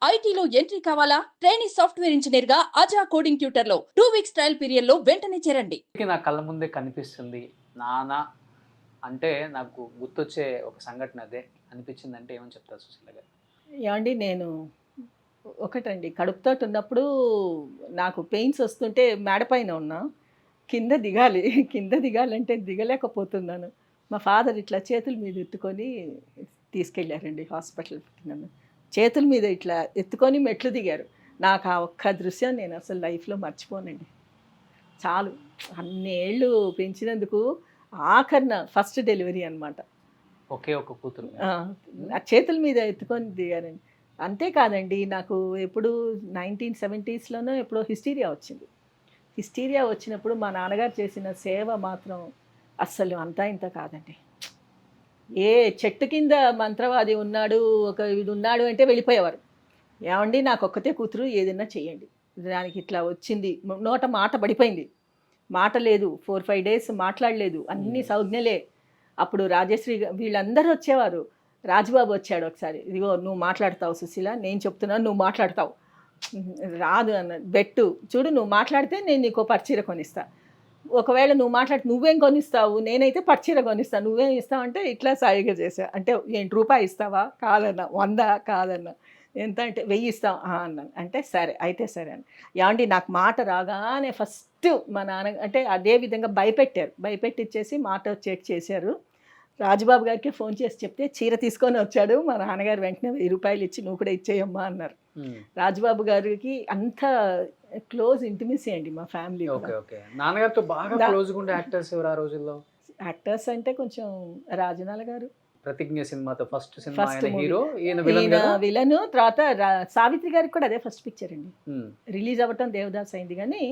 ఐటీలో ఎంట్రీ కావాలా? Trainee software engineer గా అజా కోడింగ్ ట్యూటర్ లో 2 వీక్స్ ట్రయల్ పీరియడ్ లో వెంటనే చేరండి. నా కళ్ళ ముందే కనిపిస్తుంది. నాన్న అంటే నాకు గుర్తొచ్చే ఒక సంఘటన అదే. అనిపించిందంటే ఏమని చెప్తారు సుశీల గారు? ఏవండి నేను ఒకటండి కడుపుతోటి ఉన్నప్పుడు నాకు పెయిన్స్ వస్తుంటే మేడపైన ఉన్నా. కింద దిగాలి. కింద దిగాలంటే దిగలేకపోతున్నాను. మా ఫాదర్ ఇట్లా చేతుల మీద ఎత్తుకొని తీసుకెళ్ళారండి హాస్పిటల్‌కి నన్ను. చేతుల మీద ఇట్లా ఎత్తుకొని మెట్లు దిగారు. నాకు ఆ ఒక్క దృశ్యం నేను అసలు లైఫ్‌లో మర్చిపోనండి. చాలు అన్నేళ్ళు పెంచినందుకు ఆఖరిన ఫస్ట్ డెలివరీ అనమాట. ఒకే ఒక కూతురు. ఆ చేతుల మీద ఎత్తుకొని దిగారండి. అంతేకాదండి నాకు ఎప్పుడు 1970స్‌లోనో ఎప్పుడో హిస్టీరియా వచ్చింది. హిస్టీరియా వచ్చినప్పుడు మా నాన్నగారు చేసిన సేవ మాత్రం అస్సలు అంతా ఇంత కాదండి. ఏ చెట్టు కింద మంత్రవాది ఉన్నాడు, ఒక ఇది ఉన్నాడు అంటే వెళ్ళిపోయేవారు. ఏవండి నాకొక్కతే కూతురు ఏదైనా చేయండి. దానికి ఇట్లా వచ్చింది. నోట మాట పడిపోయింది. మాట లేదు. 4, 5 డేస్ మాట్లాడలేదు. అన్ని సంజ్ఞలే. అప్పుడు రాజశ్రీ వీళ్ళందరూ వచ్చేవారు. రాజుబాబు వచ్చాడు ఒకసారి. ఇదిగో నువ్వు మాట్లాడతావు సుశీల, నేను చెప్తున్నాను నువ్వు మాట్లాడతావు. రాదు అన్న బెట్టు చూడు, నువ్వు మాట్లాడితే నేను నీకు పట్టుచీర కొనిస్తా. ఒకవేళ నువ్వు మాట్లాడి నువ్వేం కొనిస్తావు, నేనైతే పట్టుచీర కొనిస్తాను, నువ్వేం ఇస్తావు అంటే ఇట్లా సాయిగా చేసా. అంటే ఏంటి రూపాయి ఇస్తావా కాదన్నా, 100 కాదన్నా, ఎంత అంటే 1000 ఇస్తాం అన్నాను. అంటే సరే అయితే సరే అని. ఏమండి నాకు మాట రాగానే ఫస్ట్ మా నాన్న అంటే అదే విధంగా భయపెట్టిచ్చేసి మాట చెక్ చేశారు. రాజుబాబు గారికి ఫోన్ చేసి చెప్తే చీర తీసుకొని వచ్చాడు. మా నాన్నగారు వెంటనే 1000 రూపాయలు ఇచ్చి నువ్వు కూడా ఇచ్చేయమ్మా అన్నారు. రాజుబాబు గారికి అంత క్లోజ్ ఇంటిమసీ అండి మా ఫ్యామిలీ. నాన్నగారితో బాగా క్లోజ్గా ఉండే యాక్టర్స్ ఎవరు ఆ రోజుల్లో? యాక్టర్స్ అంటే కొంచెం రాజనాల గారు, ప్రతిజ్ఞ సినిమాతో ఫస్ట్ సినిమా ఫస్ట్ హీరో, ఈయన విలన్. తర్వాత సావిత్రి గారికి కూడా అదే ఫస్ట్ పిక్చర్ అండి. రిలీజ్ అవ్వటం దేవదాస్ అయింది కానీ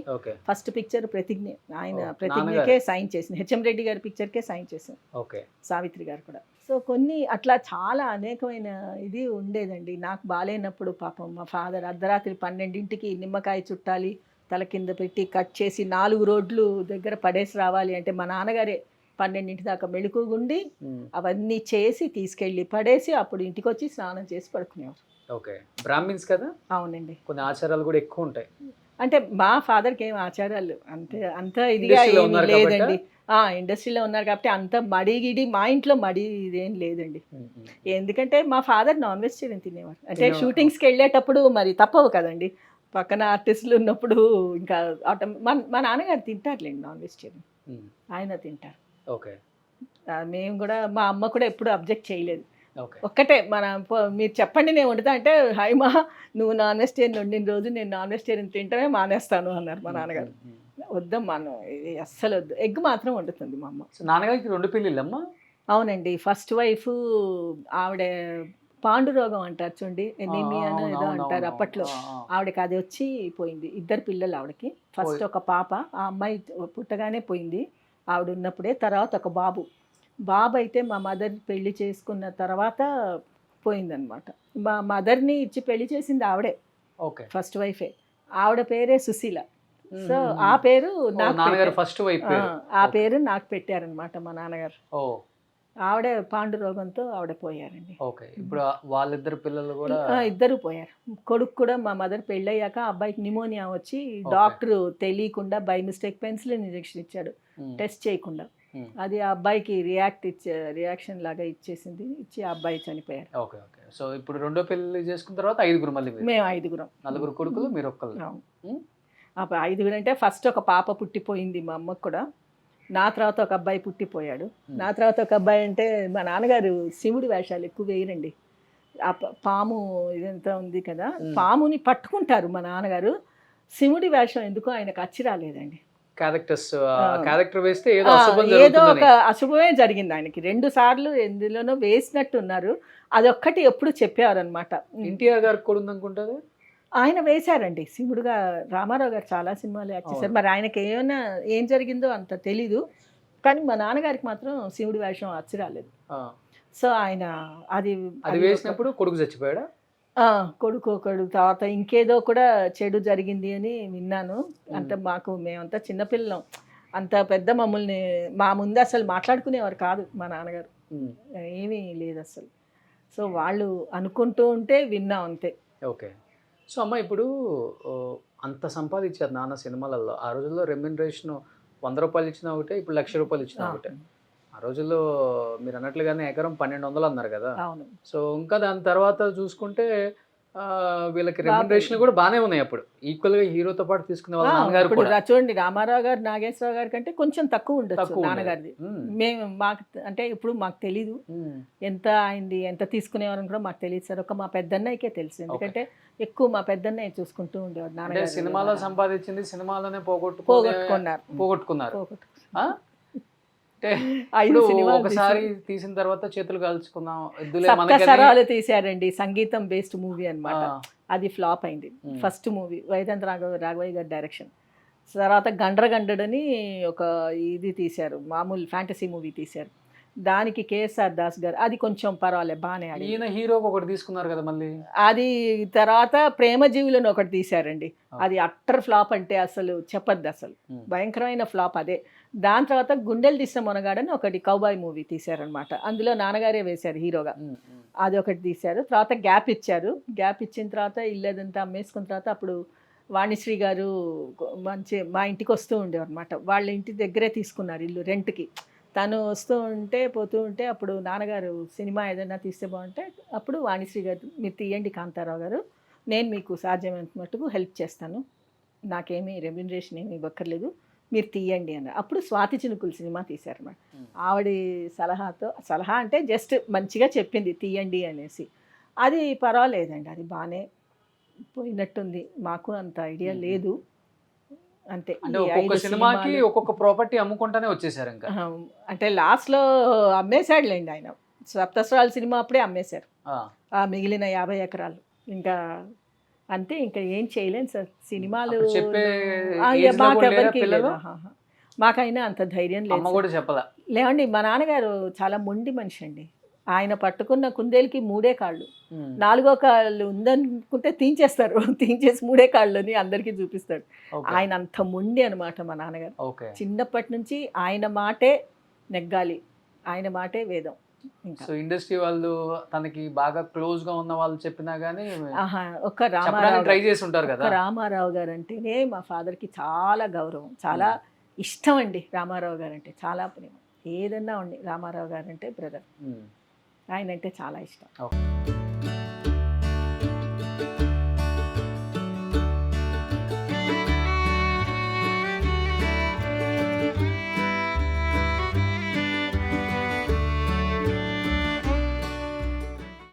ఫస్ట్ పిక్చర్ ప్రతిజ్ఞ. ఆయన ప్రతిజ్ఞకే సైన్ చేసింది. హెచ్ఎం రెడ్డి గారి పిక్చర్కే సైన్ చేసింది సావిత్రి గారు కూడా. సో కొన్ని అట్లా చాలా అనేకమైన ఇది ఉండేదండి. నాకు బాగాలేనప్పుడు పాపం మా ఫాదర్ అర్ధరాత్రి 12ంటికి నిమ్మకాయ చుట్టాలి, తల కింద పెట్టి కట్ చేసి 4 రోడ్లు దగ్గర పడేసి రావాలి అంటే మా నాన్నగారే 12ంటి దాకా మెళుకుగుండి అవన్నీ చేసి తీసుకెళ్ళి పడేసి అప్పుడు ఇంటికి వచ్చి స్నానం చేసి పడుకునేవారు. ఓకే, బ్రాహ్మిన్స్ కదా? అవునండి. కొన్ని ఆచారాలు కూడా ఎక్కువ ఉంటాయి. అంటే మా ఫాదర్కి ఏం ఆచారాలు అంత ఇదిగా ఏమి లేదండి. ఇండస్ట్రీలో ఉన్నారు కాబట్టి అంత మడిగిడి మా ఇంట్లో మడి ఇదేం లేదండి. ఎందుకంటే మా ఫాదర్ నాన్ వెజిటేరియన్ తినేవారు. అంటే షూటింగ్స్కి వెళ్ళేటప్పుడు మరి తప్పవు కదండి, పక్కన ఆర్టిస్టులు ఉన్నప్పుడు ఇంకా మా నాన్నగారు తింటారులేండి నాన్ వెజిటేరియన్, ఆయన తింటారు. ఓకే, మేము కూడా మా అమ్మ కూడా ఎప్పుడు అబ్జెక్ట్ చేయలేదు. ఒక్కటే మీరు చెప్పండి నేను వండుతా అంటే హైమా నువ్వు నాన్ వెజిటేరియన్ వండిన రోజు నేను నాన్ వెజిటేరియన్ తింటమే మానేస్తాను అన్నారు మా నాన్నగారు. వద్దమ్మా ఇది అస్సలు వద్దు, ఎగ్ మాత్రం వండుతుంది మా అమ్మ. నాన్నగారికి 2 పెళ్ళిళ్ళమ్మా? అవునండి. ఫస్ట్ వైఫ్ ఆవిడ పాండురోగం అంటారు చూడండి, ఎనీమియానో ఏదో అంటారు అప్పట్లో, ఆవిడకి అది వచ్చి పోయింది. 2 పిల్లలు ఆవిడకి. ఫస్ట్ ఒక పాప, ఆ అమ్మాయి పుట్టగానే పోయింది ఆవిడ ఉన్నప్పుడే. తర్వాత ఒక బాబు అయితే మా మదర్ పెళ్లి చేసుకున్న తర్వాత పోయిందనమాట. మా మదర్ని ఇచ్చి పెళ్లి చేసింది ఆవిడే, ఫస్ట్ వైఫే. ఆవిడ పేరే సుశీల. సో ఆ పేరు ఆ పేరు నాకు పెట్టారనమాట మా నాన్నగారు. ఆవిడ పాండురోగంతో ఆవిడ పోయారండి. ఇప్పుడు వాళ్ళిద్దరు పిల్లలు కూడా 2 పోయారు. కొడుకు కూడా మా మదర్ పెళ్ళయ్యాక అబ్బాయికి నిమోనియా వచ్చి డాక్టర్ తెలియకుండా బై మిస్టేక్ పెన్సిలిన్ ఇంజెక్షన్ ఇచ్చాడు టెస్ట్ చేయకుండా. అది ఆ అబ్బాయికి రియాక్షన్ లాగా ఇచ్చేసింది. ఇచ్చి ఆ అబ్బాయి చనిపోయారు. సో ఇప్పుడు 2వ పెళ్లి చేసుకున్న తర్వాత 5 మళ్ళీ మేము 5 4 కొడుకులు, మీరు ఒక్కళ్ళు. 5 అంటే ఫస్ట్ ఒక పాప పుట్టిపోయింది మా అమ్మకు కూడా. నా తర్వాత ఒక అబ్బాయి పుట్టిపోయాడు. నా తర్వాత ఒక అబ్బాయి అంటే మా నాన్నగారు శివుడి వేషాలు ఎక్కువ వేయరండి. ఆ పాము ఇదంతా ఉంది కదా, పాముని పట్టుకుంటారు మా నాన్నగారు. శివుడి వేషం ఎందుకో ఆయనకు అచ్చి రాలేదండి. క్యారెక్టర్ వేస్తే ఏదో ఒక అశుభమే జరిగింది ఆయనకి. 2 సార్లు ఎందులోనో వేసినట్టున్నారు. అదొక్కటి ఎప్పుడు చెప్పేవారు అనమాట. ఎన్టీఆర్ గారికి కూడా ఉందనుకుంటారు. ఆయన వేశారండి శివుడుగా. రామారావు గారు చాలా సినిమాలు యాక్ట్ చేశారు. మరి ఆయనకి ఏమైనా ఏం జరిగిందో అంత తెలీదు, కానీ మా నాన్నగారికి మాత్రం శివుడి వేషం అచ్చి రాలేదు. సో ఆయన అది వేసినప్పుడు కొడుకు చచ్చిపోయాడా? కొడుకు ఒకడు. తర్వాత ఇంకేదో కూడా చెడు జరిగింది అని విన్నాను. అంటే మేమంతా చిన్నపిల్లం, అంత పెద్ద మమ్మల్ని మా ముందు అసలు మాట్లాడుకునేవారు కాదు మా నాన్నగారు, ఏమీ లేదు అసలు. సో వాళ్ళు అనుకుంటూ ఉంటే విన్నాం అంతే. ఓకే. సో అమ్మ ఇప్పుడు ఓ, అంత సంపాదించారు నాన్న సినిమాలలో. ఆ రోజుల్లో రెమ్యునరేషన్ ₹100 ఇచ్చినా ఒకటే, ఇప్పుడు ₹1,00,000 ఇచ్చినా ఒకటే. ఆ రోజుల్లో మీరు అన్నట్లుగానే ఎకరం 1200 అన్నారు కదా. అవును. సో ఇంకా దాని తర్వాత చూసుకుంటే వీళ్ళకి రెమ్యునరేషన్ కూడా బాగానే ఉన్నాయి అప్పుడు. ఈక్వల్గా హీరోతో పాటు తీసుకునే వాళ్ళ నాన్నగారు ఇప్పుడు కూడా. చూడండి, రామారావు గారు నాగేశ్వరరావు గారి కంటే కొంచెం తక్కువ ఉండొచ్చు తక్కువ ఉండేది. నాన్నగారిది. మ్మ్. మేము మాకు అంటే ఇప్పుడు మాకు తెలీదు మ్మ్. ఎంత అయింది, ఎంత తీసుకునేవారని కూడా మాకు తెలియదు సార్. ఒక మా పెద్దన్నయ్యకే తెలుసు, ఎందుకంటే ఎక్కువ మా పెద్దన్నయ్య చూసుకుంటూ ఉండేవాడు. అంటే నాన్నగారు సినిమాలో సంపాదించింది సినిమాలోనే పోగొట్టుకున్నారు. పోగొట్టుకున్నారు. ఆ? అంటే 5 ఇప్పుడు సినిమాలు ఒకసారి తీసిన తర్వాత చేతులు కాల్చుకుందాం ఇద్దులే సప్త మనకని. సరాలు తీశారండి, సంగీతం బేస్డ్ మూవీ అన్నమాట. ఆ. అది ఫ్లాప్ అయింది. మ్మ్. ఫస్ట్ మూవీ వైజంత్ రాఘవయ్య గారి డైరెక్షన్. తర్వాత గండ్రగండడని ఒక ఇది తీశారు, మామూలు ఫ్యాంటసీ మూవీ తీశారు. దానికి కేఎస్ఆర్ దాస్ గారు, అది కొంచెం పర్వాలేదు, బాగానే ఆడింది. ఈయన హీరోకి ఒకటి తీసుకున్నారు కదా మళ్ళీ. అది తర్వాత ప్రేమజీవులను ఒకటి తీశారండి. అది అట్టర్ ఫ్లాప్, అంటే అసలు చెప్పద్దు, అసలు మ్మ్. భయంకరమైన ఫ్లాప్ అదే. దాని తర్వాత గుండెలు తీసిన మొనగాడని ఒకటి కౌబాయ్ మూవీ తీశారనమాట. అందులో నాన్నగారే వేశారు హీరోగా. మ్మ్. మ్మ్. అది ఒకటి తీశారు. తర్వాత గ్యాప్ ఇచ్చారు. గ్యాప్ ఇచ్చిన తర్వాత ఇల్లేదంతా అమ్మేసుకున్న తర్వాత అప్పుడు వాణిశ్రీ గారు మంచి మా ఇంటికి వస్తూ ఉండేవారు అనమాట. వాళ్ళ ఇంటి దగ్గరే తీసుకున్నారు ఇల్లు రెంట్కి. తను వస్తూ ఉంటే పోతూ ఉంటే అప్పుడు నాన్నగారు సినిమా ఏదైనా తీస్తే బాగుంటే అప్పుడు వాణిశ్రీ గారు, మీరు తీయండి కాంతారావు గారు, నేను మీకు సాధ్యమైనంత మట్టుకు హెల్ప్ చేస్తాను, నాకేమీ రెమ్యునరేషన్ ఏమీ ఇవ్వక్కర్లేదు, మీరు తీయండి అన్నారు. అప్పుడు స్వాతి చినుకులు సినిమా తీశారన్నమాట. ఆవిడ సలహా అంటే జస్ట్ మంచిగా చెప్పింది తీయండి అనేసి. అది పర్వాలేదండి, అది బాగానే పోయినట్టుంది. మాకు అంత ఐడియా లేదు, అంతే. అంటే ఈ ఒక్కొక్క 5 సినిమాకి సినిమాలు. ఒక్కొక్క ప్రాపర్టీ అమ్ముకుంటానే వచ్చేసారు ఇంకా. అంటే లాస్ట్లో అమ్మేశాడులేండి ఆయన. సప్తస్వరాల సినిమా అప్పుడే అమ్మేశారు ఆ. ఆ మిగిలిన 50 ఎకరాలు. ఇంకా అంతే, ఇంకా ఏం చేయలేను సార్. సినిమాలు అప్పుడు చెప్పే ఆ, ఏజ్ లో కూడా లేరా మాకెవరికి పిల్లలు? లేదు. ఆహా. మాకైనా అంత ధైర్యం అమ్మ లేదు కూడా చెప్పలా. లేవండి. మా నాన్నగారు చాలా మొండి మనిషి అండి. ఆయన పట్టుకున్న కుందేలుకి 3 కాళ్ళు, 4వ కాళ్ళు ఉందనుకుంటే తీంచేస్తారు. తీంచేసి 3 కాళ్ళని అందరికీ చూపిస్తాడు. ఆయన అంత మొండి అనమాట మా నాన్నగారు. ఓకే. చిన్నప్పటి నుంచి ఆయన మాటే నెగ్గాలి, ఆయన మాటే వేదం. ఇంకా సో ఇండస్ట్రీ వాళ్ళు తనకి బాగా క్లోజ్ గా ఉన్న వాళ్ళు చెప్పినా గానీ ఆహా, ఒక్క చెప్పడానికి రామారావు ట్రై చేసి ఉంటారు కదా. ఒక్క రామారావు గారు అంటేనే మా ఫాదర్కి చాలా గౌరవం, చాలా ఇష్టం అండి. రామారావు గారు అంటే చాలా ప్రేమ. ఏదన్నా ఉండి రామారావు గారు అంటే బ్రదర్, మ్మ్. ఆయన అంటే చాలా ఇష్టం. ఓకే.